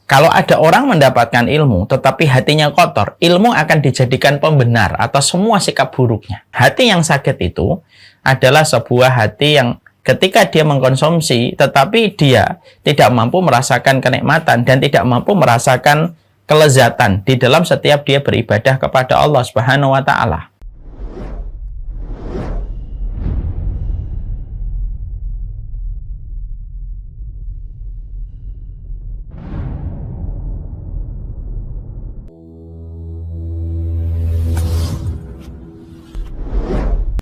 Kalau ada orang mendapatkan ilmu, tetapi hatinya kotor, ilmu akan dijadikan pembenar atas semua sikap buruknya. Hati yang sakit itu adalah sebuah hati yang ketika dia mengkonsumsi, tetapi dia tidak mampu merasakan kenikmatan dan tidak mampu merasakan kelezatan di dalam setiap dia beribadah kepada Allah Subhanahu wa Ta'ala.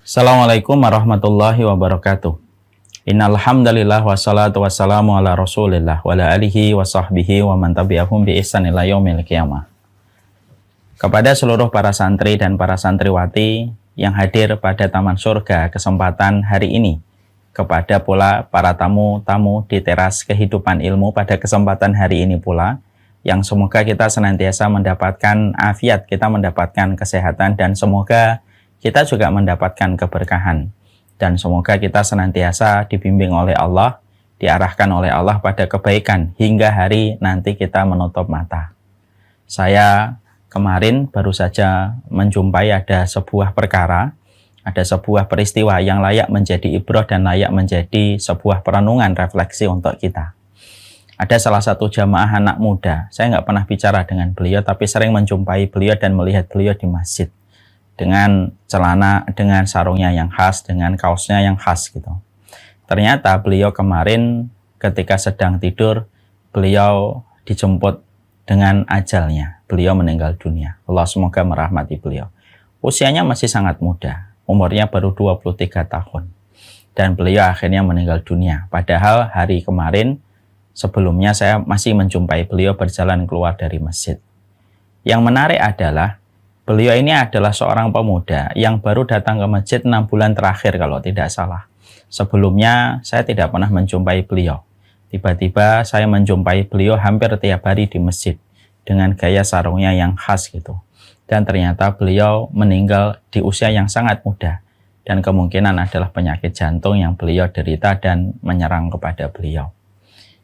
Assalamualaikum warahmatullahi wabarakatuh. Innal hamdalillah wassalatu wassalamu ala Rasulillah wa ala alihi wa sahbihi wa man tabi'ahum bi ihsan ila yaumil qiyamah. Kepada seluruh para santri dan para santriwati yang hadir pada Taman Surga kesempatan hari ini, kepada pula para tamu-tamu di teras kehidupan ilmu pada kesempatan hari ini pula, yang semoga kita senantiasa mendapatkan afiat, kita mendapatkan kesehatan, dan semoga kita juga mendapatkan keberkahan, dan semoga kita senantiasa dibimbing oleh Allah, diarahkan oleh Allah pada kebaikan hingga hari nanti kita menutup mata. Saya kemarin baru saja menjumpai ada sebuah perkara, ada sebuah peristiwa yang layak menjadi ibrah dan layak menjadi sebuah perenungan refleksi untuk kita. Ada salah satu jamaah anak muda, saya nggak pernah bicara dengan beliau, tapi sering menjumpai beliau dan melihat beliau di masjid, dengan celana, dengan sarungnya yang khas, dengan kaosnya yang khas gitu. Ternyata beliau kemarin ketika sedang tidur, beliau dijemput dengan ajalnya. Beliau meninggal dunia. Allah semoga merahmati beliau. Usianya masih sangat muda, umurnya baru 23 tahun. Dan beliau akhirnya meninggal dunia. Padahal hari kemarin, sebelumnya saya masih menjumpai beliau berjalan keluar dari masjid. Yang menarik adalah, beliau ini adalah seorang pemuda yang baru datang ke masjid 6 bulan terakhir kalau tidak salah. Sebelumnya saya tidak pernah menjumpai beliau. Tiba-tiba saya menjumpai beliau hampir tiap hari di masjid dengan gaya sarungnya yang khas gitu. Dan ternyata beliau meninggal di usia yang sangat muda. Dan kemungkinan adalah penyakit jantung yang beliau derita dan menyerang kepada beliau.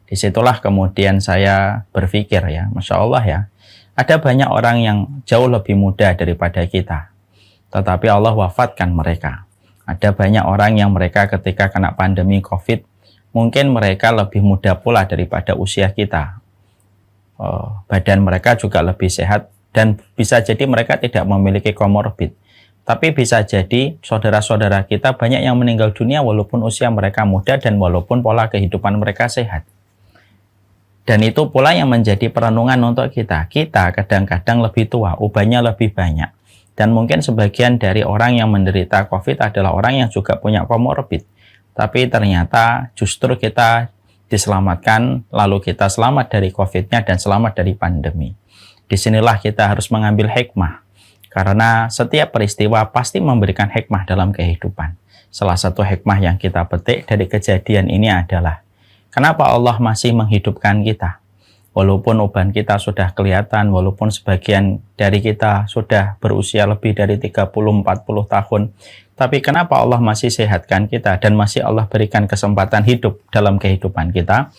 Disitulah kemudian saya berpikir ya, Masya Allah ya, ada banyak orang yang jauh lebih muda daripada kita, tetapi Allah wafatkan mereka. Ada banyak orang yang mereka ketika kena pandemi COVID, mungkin mereka lebih muda pula daripada usia kita. Badan mereka juga lebih sehat, dan bisa jadi mereka tidak memiliki komorbid. Tapi bisa jadi saudara-saudara kita banyak yang meninggal dunia walaupun usia mereka muda dan walaupun pola kehidupan mereka sehat. Dan itu pula yang menjadi perenungan untuk kita. Kita kadang-kadang lebih tua, ubannya lebih banyak. Dan mungkin sebagian dari orang yang menderita COVID adalah orang yang juga punya komorbid. Tapi ternyata justru kita diselamatkan, lalu kita selamat dari COVID-nya dan selamat dari pandemi. Disinilah kita harus mengambil hikmah. Karena setiap peristiwa pasti memberikan hikmah dalam kehidupan. Salah satu hikmah yang kita petik dari kejadian ini adalah, kenapa Allah masih menghidupkan kita? Walaupun uban kita sudah kelihatan, walaupun sebagian dari kita sudah berusia lebih dari 30-40 tahun, tapi kenapa Allah masih sehatkan kita dan masih Allah berikan kesempatan hidup dalam kehidupan kita?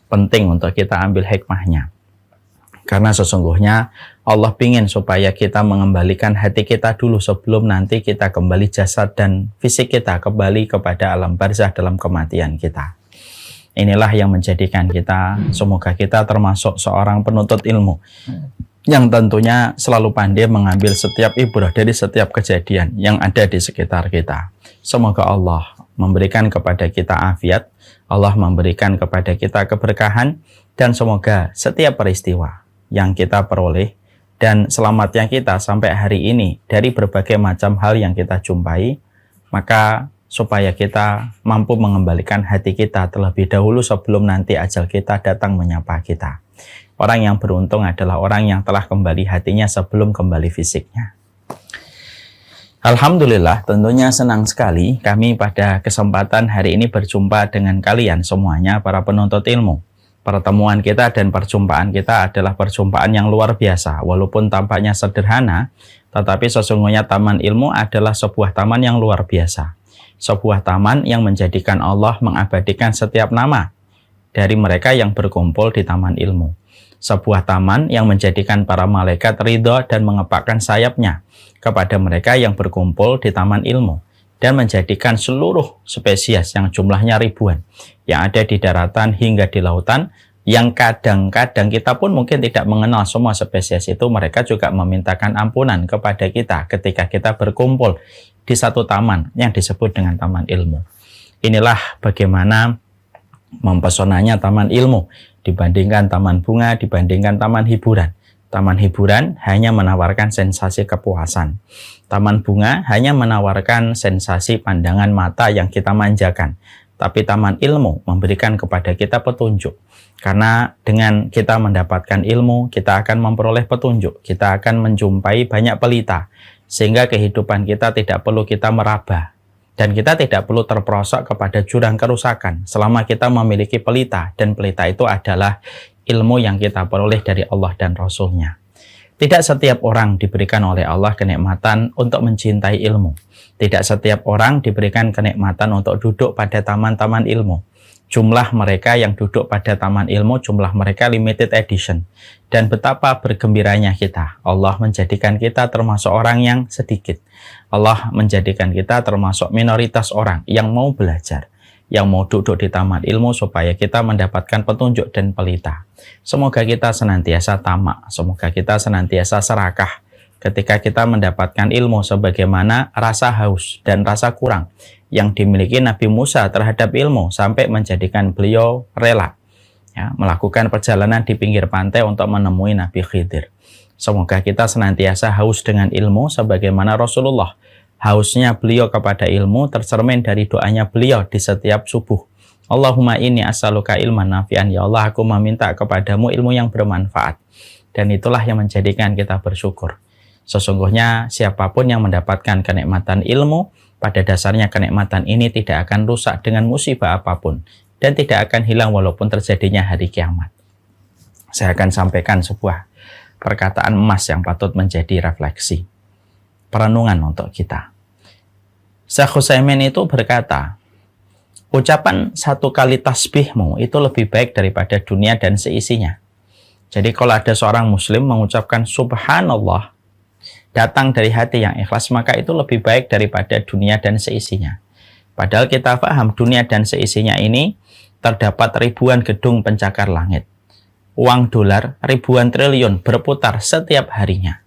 Penting untuk kita ambil hikmahnya. Karena sesungguhnya Allah ingin supaya kita mengembalikan hati kita dulu sebelum nanti kita kembali jasad dan fisik kita kembali kepada alam barzah dalam kematian kita. Inilah yang menjadikan kita, semoga kita termasuk seorang penuntut ilmu yang tentunya selalu pandai mengambil setiap ibrah dari setiap kejadian yang ada di sekitar kita. Semoga Allah memberikan kepada kita afiat, Allah memberikan kepada kita keberkahan, dan semoga setiap peristiwa yang kita peroleh dan selamatnya kita sampai hari ini dari berbagai macam hal yang kita jumpai, maka supaya kita mampu mengembalikan hati kita terlebih dahulu sebelum nanti ajal kita datang menyapa kita. Orang yang beruntung adalah orang yang telah kembali hatinya sebelum kembali fisiknya. Alhamdulillah, tentunya senang sekali kami pada kesempatan hari ini berjumpa dengan kalian semuanya para penuntut ilmu. Pertemuan kita dan perjumpaan kita adalah perjumpaan yang luar biasa. Walaupun tampaknya sederhana, tetapi sesungguhnya taman ilmu adalah sebuah taman yang luar biasa. Sebuah taman yang menjadikan Allah mengabadikan setiap nama dari mereka yang berkumpul di taman ilmu. Sebuah taman yang menjadikan para malaikat ridho dan mengepakkan sayapnya kepada mereka yang berkumpul di taman ilmu, dan menjadikan seluruh spesies yang jumlahnya ribuan yang ada di daratan hingga di lautan, yang kadang-kadang kita pun mungkin tidak mengenal semua spesies itu, mereka juga memintakan ampunan kepada kita ketika kita berkumpul di satu taman yang disebut dengan taman ilmu. Inilah bagaimana mempesonanya taman ilmu dibandingkan taman bunga, dibandingkan taman hiburan. Taman hiburan hanya menawarkan sensasi kepuasan. Taman bunga hanya menawarkan sensasi pandangan mata yang kita manjakan. Tapi taman ilmu memberikan kepada kita petunjuk. Karena dengan kita mendapatkan ilmu, kita akan memperoleh petunjuk. Kita akan menjumpai banyak pelita. Sehingga kehidupan kita tidak perlu kita meraba. Dan kita tidak perlu terperosok kepada jurang kerusakan selama kita memiliki pelita, dan pelita itu adalah ilmu yang kita peroleh dari Allah dan Rasul-Nya. Tidak setiap orang diberikan oleh Allah kenikmatan untuk mencintai ilmu. Tidak setiap orang diberikan kenikmatan untuk duduk pada taman-taman ilmu. Jumlah mereka yang duduk pada taman ilmu, jumlah mereka limited edition. Dan betapa bergembiranya kita. Allah menjadikan kita termasuk orang yang sedikit. Allah menjadikan kita termasuk minoritas orang yang mau belajar, yang mau duduk di taman ilmu supaya kita mendapatkan petunjuk dan pelita. Semoga kita senantiasa tamak, semoga kita senantiasa serakah ketika kita mendapatkan ilmu, sebagaimana rasa haus dan rasa kurang yang dimiliki Nabi Musa terhadap ilmu sampai menjadikan beliau rela melakukan perjalanan di pinggir pantai untuk menemui Nabi Khidir. Semoga kita senantiasa haus dengan ilmu sebagaimana Rasulullah. Hausnya beliau kepada ilmu tercermin dari doanya beliau di setiap subuh. Allahumma inni as'aluka ilman nafi'an, ya Allah, aku meminta kepadamu ilmu yang bermanfaat. Dan itulah yang menjadikan kita bersyukur. Sesungguhnya siapapun yang mendapatkan kenikmatan ilmu, pada dasarnya kenikmatan ini tidak akan rusak dengan musibah apapun, dan tidak akan hilang walaupun terjadinya hari kiamat. Saya akan sampaikan sebuah perkataan emas yang patut menjadi refleksi, perenungan untuk kita. Syekh Utsaimin itu berkata, ucapan satu kali tasbihmu itu lebih baik daripada dunia dan seisinya. Jadi kalau ada seorang muslim mengucapkan subhanallah, datang dari hati yang ikhlas, maka itu lebih baik daripada dunia dan seisinya. Padahal kita paham dunia dan seisinya ini terdapat ribuan gedung pencakar langit. Uang dolar ribuan triliun berputar setiap harinya.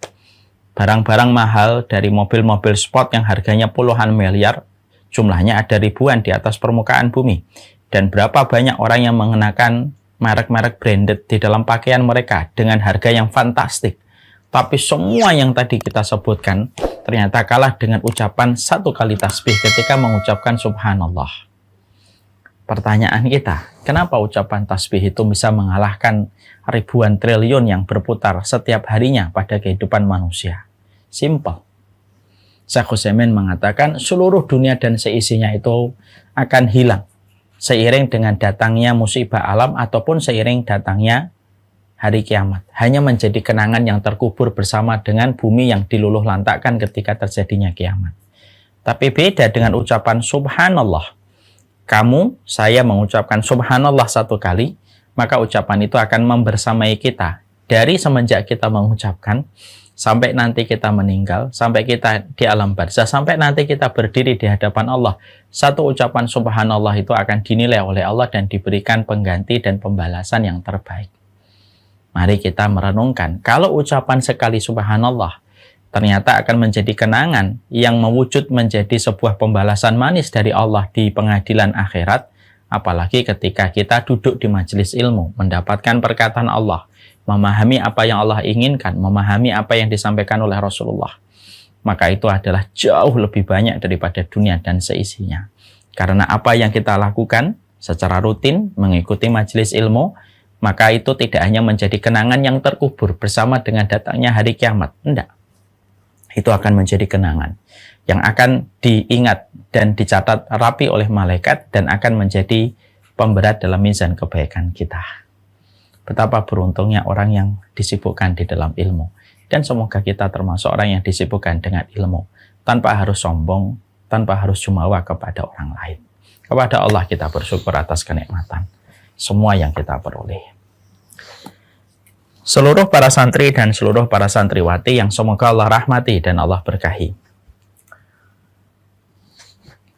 Barang-barang mahal dari mobil-mobil sport yang harganya puluhan miliar, jumlahnya ada ribuan di atas permukaan bumi. Dan berapa banyak orang yang mengenakan merek-merek branded di dalam pakaian mereka dengan harga yang fantastik. Tapi semua yang tadi kita sebutkan ternyata kalah dengan ucapan satu kali tasbih ketika mengucapkan subhanallah. Pertanyaan kita, kenapa ucapan tasbih itu bisa mengalahkan ribuan triliun yang berputar setiap harinya pada kehidupan manusia? Simple. Syekh Utsaimin mengatakan seluruh dunia dan seisinya itu akan hilang seiring dengan datangnya musibah alam ataupun seiring datangnya hari kiamat. Hanya menjadi kenangan yang terkubur bersama dengan bumi yang diluluh lantakkan ketika terjadinya kiamat. Tapi beda dengan ucapan subhanallah. Kamu, saya mengucapkan subhanallah satu kali, maka ucapan itu akan membersamai kita. Dari semenjak kita mengucapkan, sampai nanti kita meninggal, sampai kita di alam barzah, sampai nanti kita berdiri di hadapan Allah. Satu ucapan subhanallah itu akan dinilai oleh Allah dan diberikan pengganti dan pembalasan yang terbaik. Mari kita merenungkan, kalau ucapan sekali subhanallah ternyata akan menjadi kenangan yang mewujud menjadi sebuah pembalasan manis dari Allah di pengadilan akhirat, apalagi ketika kita duduk di majelis ilmu, mendapatkan perkataan Allah, memahami apa yang Allah inginkan, memahami apa yang disampaikan oleh Rasulullah. Maka itu adalah jauh lebih banyak daripada dunia dan seisinya. Karena apa yang kita lakukan secara rutin mengikuti majelis ilmu, maka itu tidak hanya menjadi kenangan yang terkubur bersama dengan datangnya hari kiamat. Tidak. Itu akan menjadi kenangan yang akan diingat dan dicatat rapi oleh malaikat dan akan menjadi pemberat dalam mizan kebaikan kita. Betapa beruntungnya orang yang disibukkan di dalam ilmu. Dan semoga kita termasuk orang yang disibukkan dengan ilmu, tanpa harus sombong, tanpa harus jumawa kepada orang lain. Kepada Allah kita bersyukur atas kenikmatan semua yang kita peroleh. Seluruh para santri dan seluruh para santriwati yang semoga Allah rahmati dan Allah berkahi.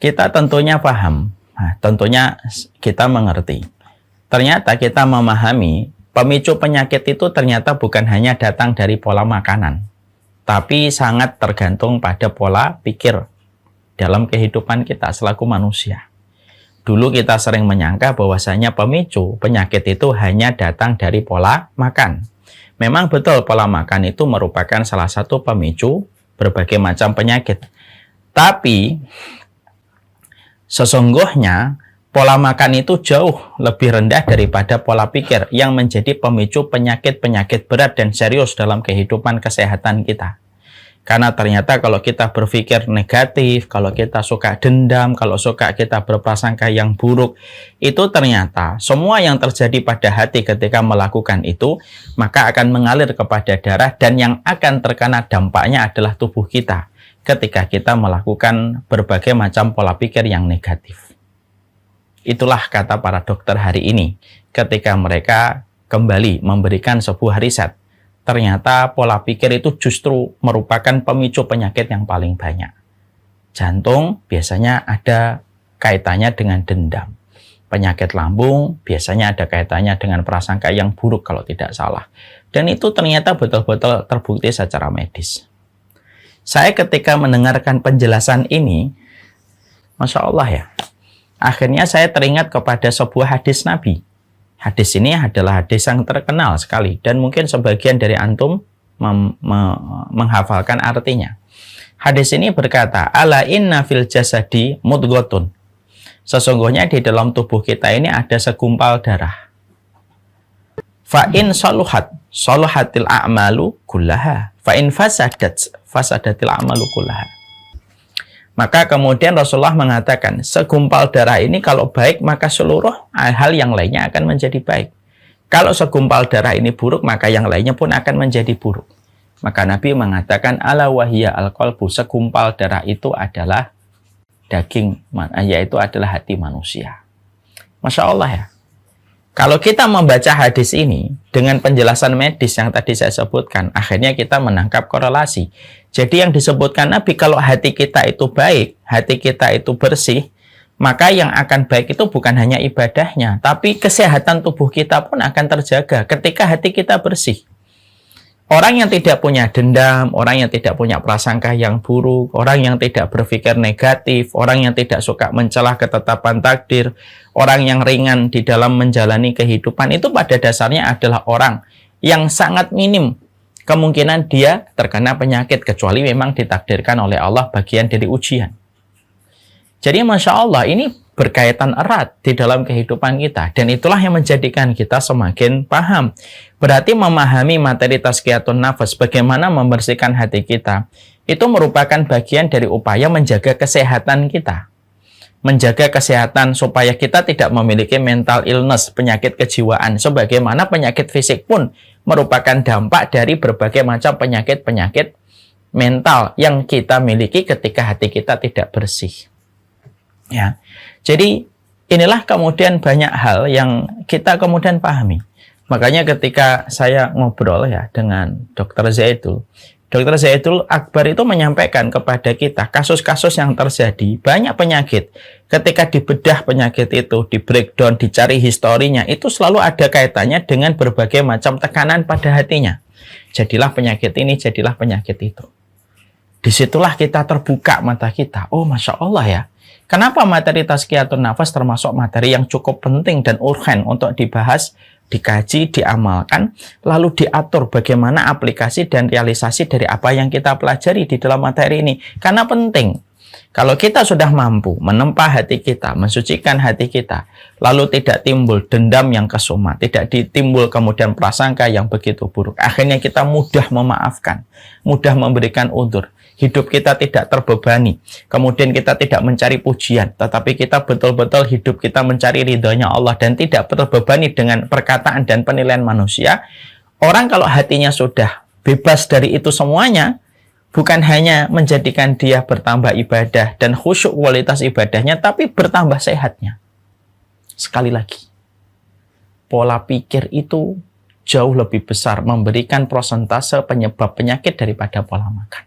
Kita tentunya paham, tentunya kita mengerti. Ternyata kita memahami pemicu penyakit itu ternyata bukan hanya datang dari pola makanan, tapi sangat tergantung pada pola pikir dalam kehidupan kita selaku manusia. Dulu kita sering menyangka bahwasanya pemicu penyakit itu hanya datang dari pola makan. Memang betul pola makan itu merupakan salah satu pemicu berbagai macam penyakit. Tapi sesungguhnya pola makan itu jauh lebih rendah daripada pola pikir yang menjadi pemicu penyakit-penyakit berat dan serius dalam kehidupan kesehatan kita. Karena ternyata kalau kita berpikir negatif, kalau kita suka dendam, kalau suka kita berprasangka yang buruk, itu ternyata semua yang terjadi pada hati ketika melakukan itu, maka akan mengalir kepada darah dan yang akan terkena dampaknya adalah tubuh kita ketika kita melakukan berbagai macam pola pikir yang negatif. Itulah kata para dokter hari ini ketika mereka kembali memberikan sebuah riset. Ternyata pola pikir itu justru merupakan pemicu penyakit yang paling banyak. Jantung biasanya ada kaitannya dengan dendam. Penyakit lambung biasanya ada kaitannya dengan prasangka yang buruk kalau tidak salah. Dan itu ternyata betul-betul terbukti secara medis. Saya ketika mendengarkan penjelasan ini, Masya Allah ya, akhirnya saya teringat kepada sebuah hadis Nabi. Hadis ini adalah hadis yang terkenal sekali dan mungkin sebagian dari antum menghafalkan artinya. Hadis ini berkata, ala inna fil jasadi mudghotun. Sesungguhnya di dalam tubuh kita ini ada segumpal darah. Fa in saluhatil a'malu kullaha. Fa in fasadatil a'malu kullaha. Maka kemudian Rasulullah mengatakan, segumpal darah ini kalau baik, maka seluruh hal yang lainnya akan menjadi baik. Kalau segumpal darah ini buruk, maka yang lainnya pun akan menjadi buruk. Maka Nabi mengatakan, ala wahiyya al-qalbu, segumpal darah itu adalah daging, yaitu adalah hati manusia. Masya Allah ya. Kalau kita membaca hadis ini dengan penjelasan medis yang tadi saya sebutkan, akhirnya kita menangkap korelasi. Jadi yang disebutkan Nabi, kalau hati kita itu baik, hati kita itu bersih, maka yang akan baik itu bukan hanya ibadahnya, tapi kesehatan tubuh kita pun akan terjaga ketika hati kita bersih. Orang yang tidak punya dendam, orang yang tidak punya prasangka yang buruk, orang yang tidak berpikir negatif, orang yang tidak suka mencelah ketetapan takdir, orang yang ringan di dalam menjalani kehidupan, itu pada dasarnya adalah orang yang sangat minim kemungkinan dia terkena penyakit, kecuali memang ditakdirkan oleh Allah bagian dari ujian. Jadi Masya Allah, ini berkaitan erat di dalam kehidupan kita. Dan itulah yang menjadikan kita semakin paham. Berarti memahami materi tazkiyatun nafas, bagaimana membersihkan hati kita, itu merupakan bagian dari upaya menjaga kesehatan kita. Menjaga kesehatan supaya kita tidak memiliki mental illness, penyakit kejiwaan. Sebagaimana penyakit fisik pun merupakan dampak dari berbagai macam penyakit-penyakit mental yang kita miliki ketika hati kita tidak bersih. Ya, jadi inilah kemudian banyak hal yang kita kemudian pahami. Makanya ketika saya ngobrol ya dengan Dr. Zaidul Akbar itu menyampaikan kepada kita kasus-kasus yang terjadi, banyak penyakit. Ketika dibedah penyakit itu, di breakdown, dicari historinya, itu selalu ada kaitannya dengan berbagai macam tekanan pada hatinya. Jadilah penyakit ini, jadilah penyakit itu. Disitulah kita terbuka mata kita. Oh, Masya Allah ya. Kenapa materi tazkiyatun nafas termasuk materi yang cukup penting dan urgen untuk dibahas, dikaji, diamalkan, lalu diatur bagaimana aplikasi dan realisasi dari apa yang kita pelajari di dalam materi ini. Karena penting. Kalau kita sudah mampu menempa hati kita, mensucikan hati kita, lalu tidak timbul dendam yang kesuma, tidak ditimbul kemudian prasangka yang begitu buruk, akhirnya kita mudah memaafkan, mudah memberikan udzur. Hidup kita tidak terbebani, kemudian kita tidak mencari pujian, tetapi kita betul-betul hidup kita mencari ridhonya Allah dan tidak terbebani dengan perkataan dan penilaian manusia. Orang kalau hatinya sudah bebas dari itu semuanya, bukan hanya menjadikan dia bertambah ibadah dan khusyuk kualitas ibadahnya, tapi bertambah sehatnya. Sekali lagi, pola pikir itu jauh lebih besar, memberikan persentase penyebab penyakit daripada pola makan.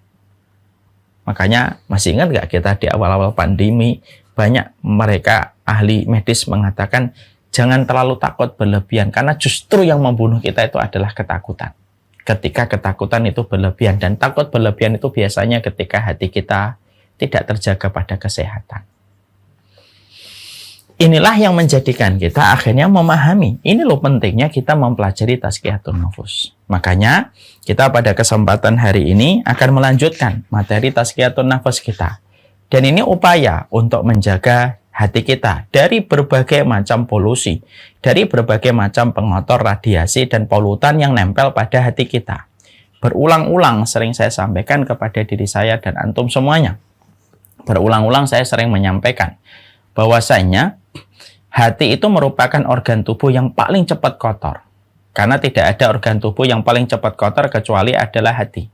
Makanya masih ingat nggak kita di awal-awal pandemi, banyak mereka ahli medis mengatakan jangan terlalu takut berlebihan, karena justru yang membunuh kita itu adalah ketakutan. Ketika ketakutan itu berlebihan, dan takut berlebihan itu biasanya ketika hati kita tidak terjaga pada kesehatan. Inilah yang menjadikan kita akhirnya memahami, ini loh pentingnya kita mempelajari tazkiyatun nufus. Makanya kita pada kesempatan hari ini akan melanjutkan materi tazkiyatun nafas kita. Dan ini upaya untuk menjaga hati kita dari berbagai macam polusi, dari berbagai macam pengotor, radiasi, dan polutan yang nempel pada hati kita. Berulang-ulang sering saya sampaikan kepada diri saya dan antum semuanya. Berulang-ulang saya sering menyampaikan bahwasanya hati itu merupakan organ tubuh yang paling cepat kotor. Karena tidak ada organ tubuh yang paling cepat kotor kecuali adalah hati.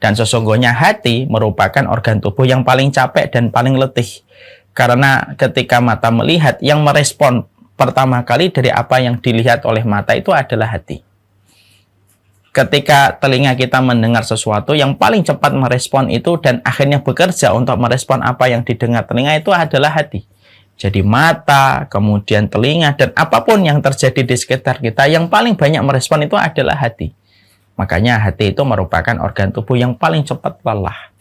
Dan sesungguhnya hati merupakan organ tubuh yang paling capek dan paling letih. Karena ketika mata melihat, yang merespon pertama kali dari apa yang dilihat oleh mata itu adalah hati. Ketika telinga kita mendengar sesuatu, yang paling cepat merespon itu dan akhirnya bekerja untuk merespon apa yang didengar telinga itu adalah hati. Jadi mata, kemudian telinga, dan apapun yang terjadi di sekitar kita, yang paling banyak merespon itu adalah hati. Makanya hati itu merupakan organ tubuh yang paling cepat lelah.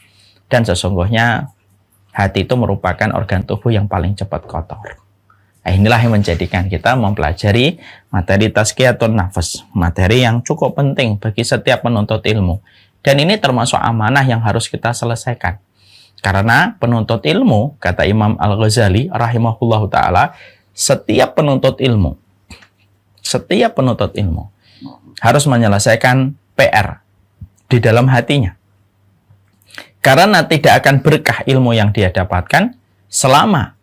Dan sesungguhnya hati itu merupakan organ tubuh yang paling cepat kotor. Nah, inilah yang menjadikan kita mempelajari materi tazkiyatun nafas. Materi yang cukup penting bagi setiap penuntut ilmu. Dan ini termasuk amanah yang harus kita selesaikan. Karena penuntut ilmu, kata Imam Al-Ghazali rahimahullahu ta'ala, setiap penuntut ilmu harus menyelesaikan PR di dalam hatinya. Karena tidak akan berkah ilmu yang dia dapatkan selama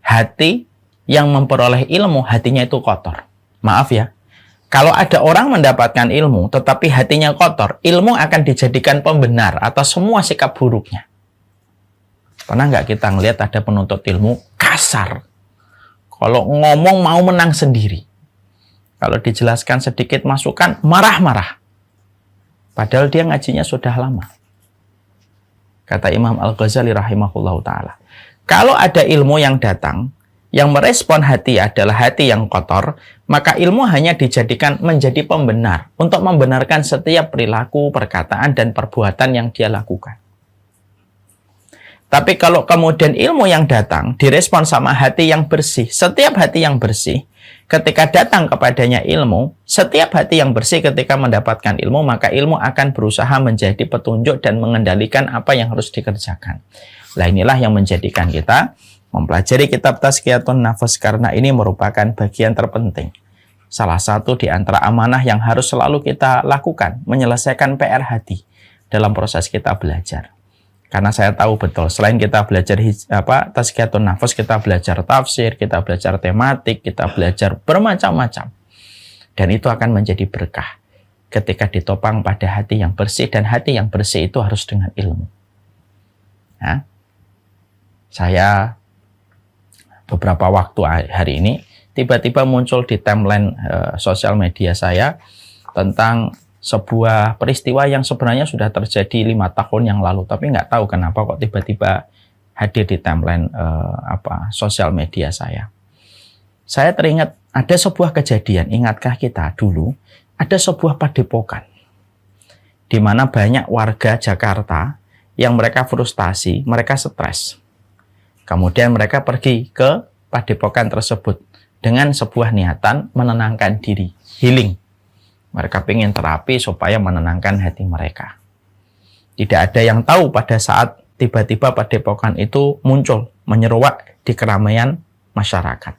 hati yang memperoleh ilmu, hatinya itu kotor. Maaf ya, kalau ada orang mendapatkan ilmu tetapi hatinya kotor, ilmu akan dijadikan pembenar atas semua sikap buruknya. Pernah nggak kita ngelihat ada penuntut ilmu kasar? Kalau ngomong mau menang sendiri. Kalau dijelaskan sedikit masukan, marah-marah. Padahal dia ngajinya sudah lama. Kata Imam Al-Ghazali rahimahullahu ta'ala. Kalau ada ilmu yang datang, yang merespon hati adalah hati yang kotor, maka ilmu hanya dijadikan menjadi pembenar untuk membenarkan setiap perilaku, perkataan, dan perbuatan yang dia lakukan. Tapi kalau kemudian ilmu yang datang direspon sama hati yang bersih, setiap hati yang bersih, ketika datang kepadanya ilmu, setiap hati yang bersih ketika mendapatkan ilmu, maka ilmu akan berusaha menjadi petunjuk dan mengendalikan apa yang harus dikerjakan. Nah, inilah yang menjadikan kita mempelajari kitab Tazkiyatun Nafas, karena ini merupakan bagian terpenting. Salah satu di antara amanah yang harus selalu kita lakukan, menyelesaikan PR hati dalam proses kita belajar. Karena saya tahu betul, selain kita belajar Tazkiyatun Nafas, kita belajar tafsir, kita belajar tematik, kita belajar bermacam-macam. Dan itu akan menjadi berkah ketika ditopang pada hati yang bersih, dan hati yang bersih itu harus dengan ilmu. Nah, saya beberapa waktu hari ini tiba-tiba muncul di timeline sosial media saya tentang sebuah peristiwa yang sebenarnya sudah terjadi 5 tahun yang lalu, tapi nggak tahu kenapa kok tiba-tiba hadir di timeline sosial media saya. Saya teringat ada sebuah kejadian, ingatkah kita dulu ada sebuah padepokan di mana banyak warga Jakarta yang mereka frustasi, mereka stres. Kemudian mereka pergi ke padepokan tersebut dengan sebuah niatan menenangkan diri, healing. Mereka ingin terapi supaya menenangkan hati mereka. Tidak ada yang tahu pada saat tiba-tiba padepokan itu muncul, menyeruak di keramaian masyarakat.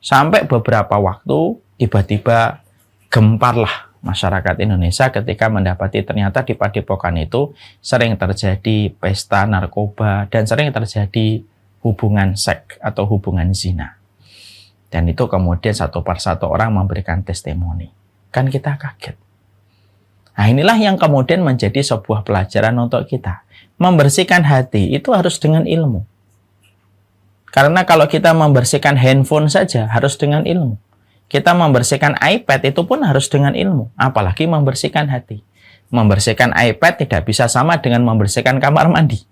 Sampai beberapa waktu, tiba-tiba gemparlah masyarakat Indonesia ketika mendapati ternyata di padepokan itu sering terjadi pesta narkoba dan sering terjadi hubungan seks atau hubungan zina. Dan itu kemudian satu persatu orang memberikan testimoni. Kan kita kaget. Nah, inilah yang kemudian menjadi sebuah pelajaran untuk kita. Membersihkan hati itu harus dengan ilmu. Karena kalau kita membersihkan handphone saja harus dengan ilmu. Kita membersihkan iPad itu pun harus dengan ilmu, apalagi membersihkan hati. Membersihkan iPad tidak bisa sama dengan membersihkan kamar mandi.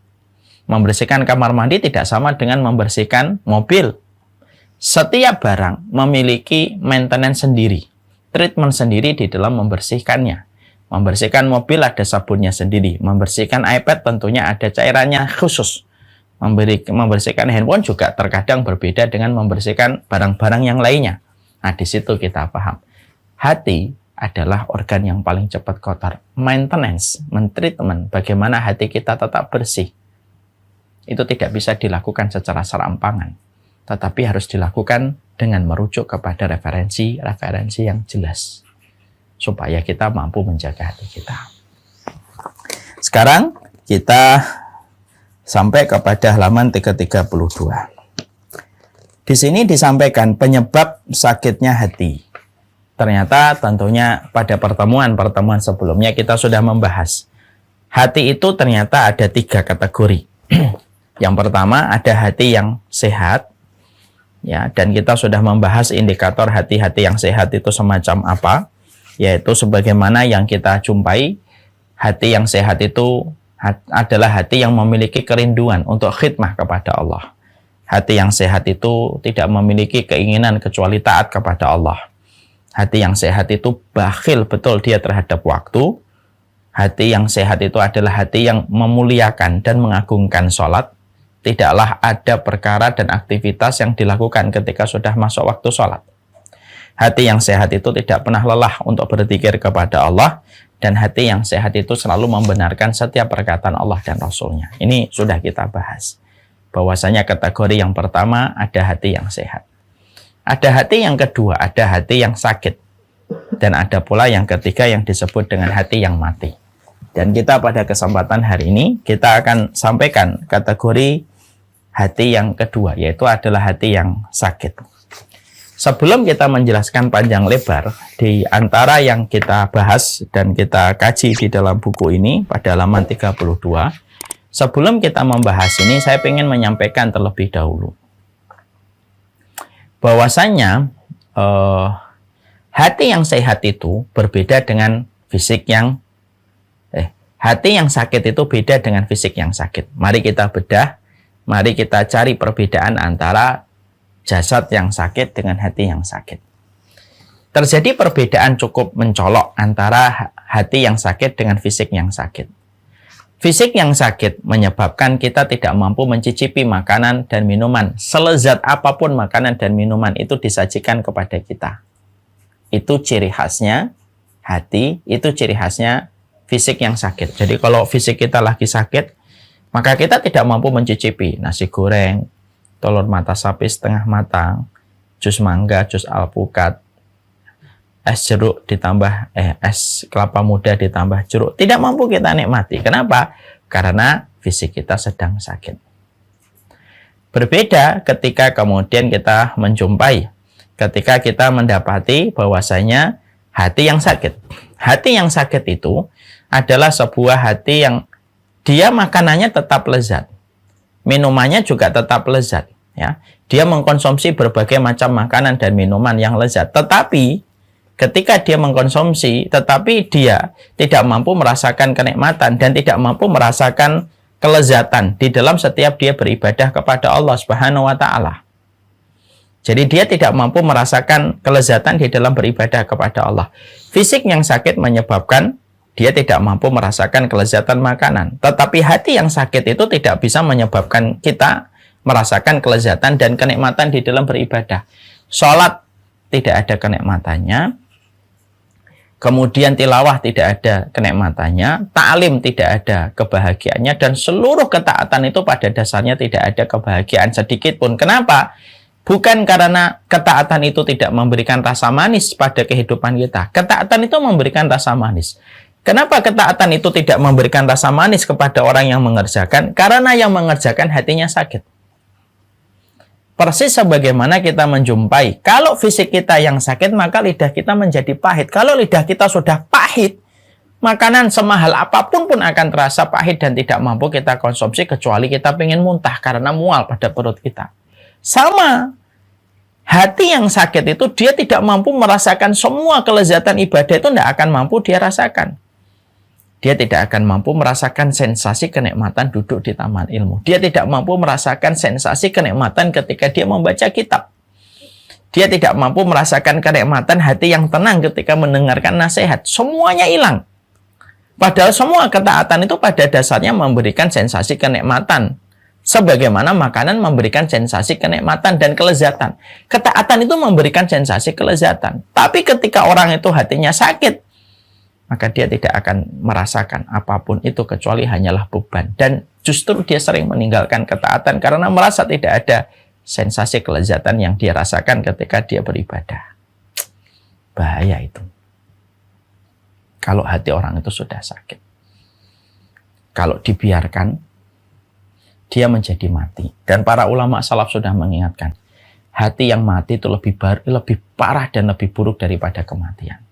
Membersihkan kamar mandi tidak sama dengan membersihkan mobil. Setiap barang memiliki maintenance sendiri, treatment sendiri di dalam membersihkannya. Membersihkan mobil ada sabunnya sendiri. Membersihkan iPad tentunya ada cairannya khusus. Membersihkan handphone juga terkadang berbeda dengan membersihkan barang-barang yang lainnya. Nah, di situ kita paham. Hati adalah organ yang paling cepat kotor. Maintenance, mentreatment, bagaimana hati kita tetap bersih. Itu tidak bisa dilakukan secara serampangan. Tetapi harus dilakukan dengan merujuk kepada referensi yang jelas. Supaya kita mampu menjaga hati kita. Sekarang kita sampai kepada halaman 332. Di sini disampaikan penyebab sakitnya hati. Ternyata tentunya pada pertemuan sebelumnya kita sudah membahas. Hati itu ternyata ada 3 kategori. Yang pertama ada hati yang sehat. Ya, dan kita sudah membahas indikator hati-hati yang sehat itu semacam apa. Yaitu sebagaimana yang kita jumpai, hati yang sehat itu adalah hati yang memiliki kerinduan untuk khidmah kepada Allah. Hati yang sehat itu tidak memiliki keinginan kecuali taat kepada Allah. Hati yang sehat itu bakhil betul dia terhadap waktu. Hati yang sehat itu adalah hati yang memuliakan dan mengagungkan sholat. Tidaklah ada perkara dan aktivitas yang dilakukan ketika sudah masuk waktu sholat. Hati yang sehat itu tidak pernah lelah untuk berzikir kepada Allah. Dan hati yang sehat itu selalu membenarkan setiap perkataan Allah dan Rasulnya. Ini sudah kita bahas. Bahwasanya kategori yang pertama ada hati yang sehat. Ada hati yang kedua, ada hati yang sakit. Dan ada pula yang ketiga yang disebut dengan hati yang mati. Dan kita pada kesempatan hari ini, kita akan sampaikan kategori hati yang kedua, yaitu adalah hati yang sakit. Sebelum kita menjelaskan panjang lebar, di antara yang kita bahas dan kita kaji di dalam buku ini, pada halaman 32, sebelum kita membahas ini, saya ingin menyampaikan terlebih dahulu. Bahwasanya hati yang sehat itu berbeda dengan fisik yang hati yang sakit itu beda dengan fisik yang sakit. Mari kita bedah, mari kita cari perbedaan antara jasad yang sakit dengan hati yang sakit. Terjadi perbedaan cukup mencolok antara hati yang sakit dengan fisik yang sakit. Fisik yang sakit menyebabkan kita tidak mampu mencicipi makanan dan minuman. Selezat apapun makanan dan minuman itu disajikan kepada kita. Itu ciri khasnya hati, itu ciri khasnya fisik yang sakit. Jadi kalau fisik kita lagi sakit, maka kita tidak mampu mencicipi nasi goreng, telur mata sapi setengah matang, jus mangga, jus alpukat, es jeruk ditambah es kelapa muda ditambah jeruk. Tidak mampu kita nikmati. Kenapa? Karena fisik kita sedang sakit. Berbeda ketika kemudian kita menjumpai, ketika kita mendapati bahwasanya hati yang sakit. Hati yang sakit itu adalah sebuah hati yang dia makanannya tetap lezat. Minumannya juga tetap lezat. Ya. Dia mengkonsumsi berbagai macam makanan dan minuman yang lezat. Tetapi ketika dia mengkonsumsi, tetapi dia tidak mampu merasakan kenikmatan dan tidak mampu merasakan kelezatan di dalam setiap dia beribadah kepada Allah Subhanahu wa Ta'ala. Jadi dia tidak mampu merasakan kelezatan di dalam beribadah kepada Allah. Fisik yang sakit menyebabkan dia tidak mampu merasakan kelezatan makanan. Tetapi hati yang sakit itu tidak bisa menyebabkan kita merasakan kelezatan dan kenikmatan di dalam beribadah. Sholat tidak ada kenikmatannya. Kemudian tilawah tidak ada kenikmatannya, ta'lim tidak ada kebahagiaannya, dan seluruh ketaatan itu pada dasarnya tidak ada kebahagiaan sedikit pun. Kenapa? Bukan karena ketaatan itu tidak memberikan rasa manis pada kehidupan kita. Ketaatan itu memberikan rasa manis. Kenapa ketaatan itu tidak memberikan rasa manis kepada orang yang mengerjakan? Karena yang mengerjakan hatinya sakit. Persis sebagaimana kita menjumpai, kalau fisik kita yang sakit, maka lidah kita menjadi pahit. Kalau lidah kita sudah pahit, makanan semahal apapun pun akan terasa pahit dan tidak mampu kita konsumsi kecuali kita ingin muntah karena mual pada perut kita. Sama, Hati yang sakit itu dia tidak mampu merasakan semua kelezatan ibadah, itu tidak akan mampu dia rasakan. Dia tidak akan mampu merasakan sensasi kenikmatan duduk di taman ilmu. Dia tidak mampu merasakan sensasi kenikmatan ketika dia membaca kitab. Dia tidak mampu merasakan kenikmatan hati yang tenang ketika mendengarkan nasihat. Semuanya hilang. Padahal semua ketaatan itu pada dasarnya memberikan sensasi kenikmatan. Sebagaimana makanan memberikan sensasi kenikmatan dan kelezatan. Ketaatan itu memberikan sensasi kelezatan. Tapi ketika orang itu hatinya sakit, maka dia tidak akan merasakan apapun itu kecuali hanyalah beban. Dan justru dia sering meninggalkan ketaatan karena merasa tidak ada sensasi kelezatan yang dia rasakan ketika dia beribadah. Bahaya itu. Kalau hati orang itu sudah sakit. Kalau dibiarkan, dia menjadi mati. Dan para ulama salaf sudah mengingatkan, hati yang mati itu lebih parah dan lebih buruk daripada kematian.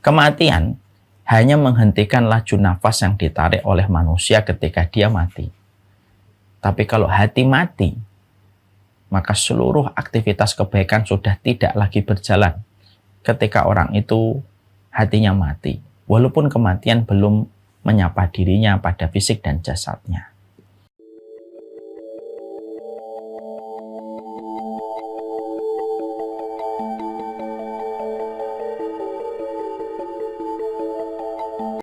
Kematian hanya menghentikan laju nafas yang ditarik oleh manusia ketika dia mati. Tapi kalau hati mati, maka seluruh aktivitas kebaikan sudah tidak lagi berjalan ketika orang itu hatinya mati. Walaupun kematian belum menyapa dirinya pada fisik dan jasadnya.